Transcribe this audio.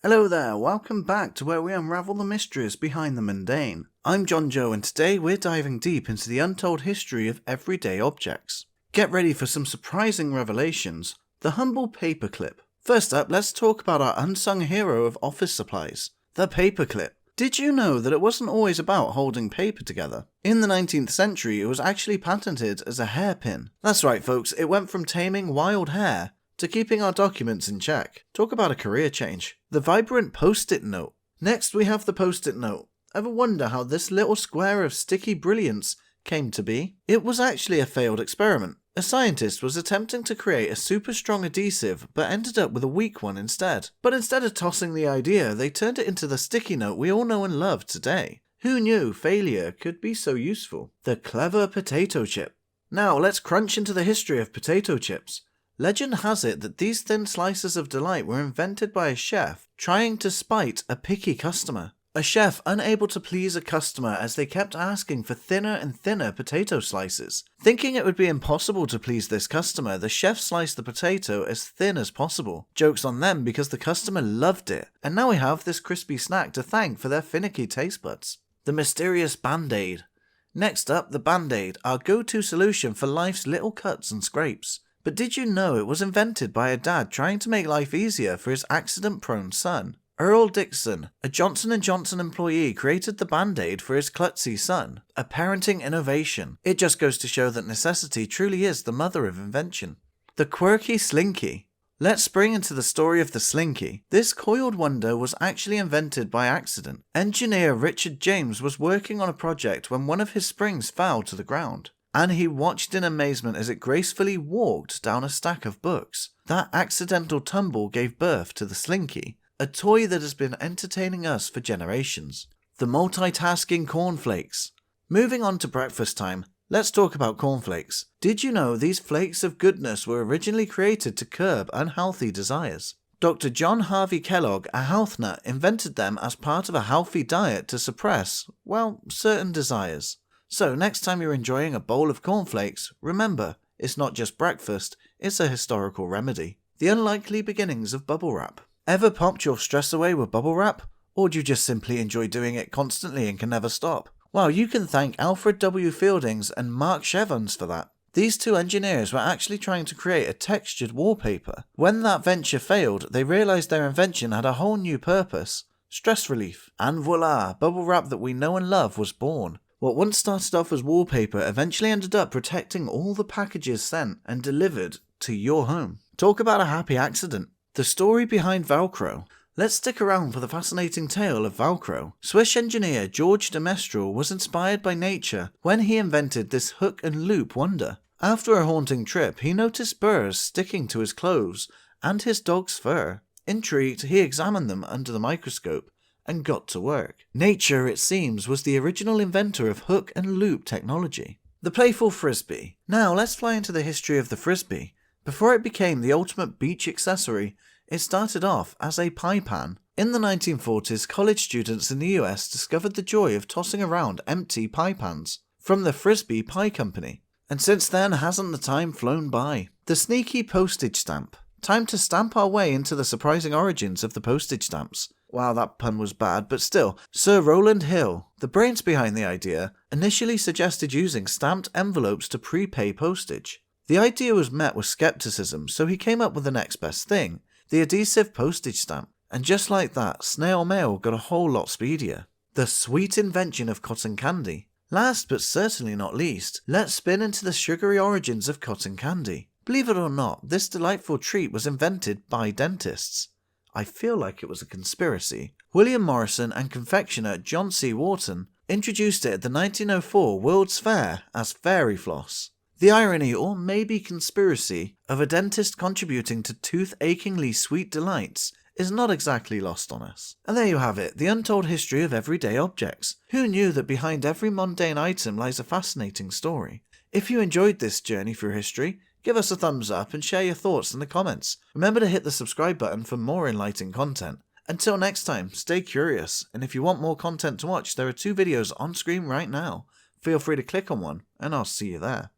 Hello there, welcome back to where we unravel the mysteries behind the mundane. I'm John Joe, and today we're diving deep into the untold history of everyday objects. Get ready for some surprising revelations. The Humble Paperclip. First up, let's talk about our unsung hero of office supplies, the paperclip. Did you know that it wasn't always about holding paper together? In the 19th century, it was actually patented as a hairpin. That's right folks, it went from taming wild hair to keeping our documents in check. Talk about a career change. The vibrant post-it note. Next we have the post-it note. Ever wonder how this little square of sticky brilliance came to be? It was actually a failed experiment. A scientist was attempting to create a super strong adhesive but ended up with a weak one instead. But instead of tossing the idea, they turned it into the sticky note we all know and love today. Who knew failure could be so useful? The clever potato chip. Now let's crunch into the history of potato chips. Legend has it that these thin slices of delight were invented by a chef trying to spite a picky customer. A chef unable to please a customer as they kept asking for thinner and thinner potato slices. Thinking it would be impossible to please this customer, the chef sliced the potato as thin as possible. Joke's on them because the customer loved it, and now we have this crispy snack to thank for their finicky taste buds. The mysterious Band-Aid. Next up, the Band-Aid, our go-to solution for life's little cuts and scrapes. But did you know it was invented by a dad trying to make life easier for his accident-prone son? Earl Dixon, a Johnson & Johnson employee, created the Band-Aid for his klutzy son, a parenting innovation. It just goes to show that necessity truly is the mother of invention. The quirky Slinky. Let's spring into the story of the Slinky. This coiled wonder was actually invented by accident. Engineer Richard James was working on a project when one of his springs fell to the ground, and he watched in amazement as it gracefully walked down a stack of books. That accidental tumble gave birth to the Slinky, a toy that has been entertaining us for generations. The multitasking cornflakes. Moving on to breakfast time, let's talk about cornflakes. Did you know these flakes of goodness were originally created to curb unhealthy desires? Dr. John Harvey Kellogg, a health nut, invented them as part of a healthy diet to suppress, well, certain desires. So next time you're enjoying a bowl of cornflakes, remember, it's not just breakfast, it's a historical remedy. The unlikely beginnings of bubble wrap. Ever popped your stress away with bubble wrap? Or do you just simply enjoy doing it constantly and can never stop? Well, you can thank Alfred W. Fieldings and Mark Chevons for that. These two engineers were actually trying to create a textured wallpaper. When that venture failed, they realized their invention had a whole new purpose: stress relief. And voila, bubble wrap that we know and love was born. What once started off as wallpaper eventually ended up protecting all the packages sent and delivered to your home. Talk about a happy accident. The story behind Velcro. Let's stick around for the fascinating tale of Velcro. Swiss engineer George de Mestral was inspired by nature when he invented this hook and loop wonder. After a haunting trip, he noticed burrs sticking to his clothes and his dog's fur. Intrigued, he examined them under the microscope and got to work. Nature, it seems, was the original inventor of hook and loop technology. The playful frisbee. Now let's fly into the history of the frisbee. Before it became the ultimate beach accessory, it started off as a pie pan. In the 1940s, college students in the US discovered the joy of tossing around empty pie pans from the Frisbee Pie Company. And since then, hasn't the time flown by? The sneaky postage stamp. Time to stamp our way into the surprising origins of the postage stamps. Wow, that pun was bad, but still. Sir Rowland Hill, the brains behind the idea, initially suggested using stamped envelopes to prepay postage. The idea was met with skepticism, so he came up with the next best thing: the adhesive postage stamp. And just like that, snail mail got a whole lot speedier. The sweet invention of cotton candy. Last but certainly not least, let's spin into the sugary origins of cotton candy. Believe it or not, this delightful treat was invented by dentists. I feel like it was a conspiracy. William Morrison and confectioner John C. Wharton introduced it at the 1904 World's Fair as fairy floss. The irony, or maybe conspiracy, of a dentist contributing to tooth-achingly sweet delights is not exactly lost on us. And there you have it, the untold history of everyday objects. Who knew that behind every mundane item lies a fascinating story? If you enjoyed this journey through history, give us a thumbs up and share your thoughts in the comments. Remember to hit the subscribe button for more enlightening content. Until next time, stay curious, and if you want more content to watch, there are 2 videos on screen right now. Feel free to click on one, and I'll see you there.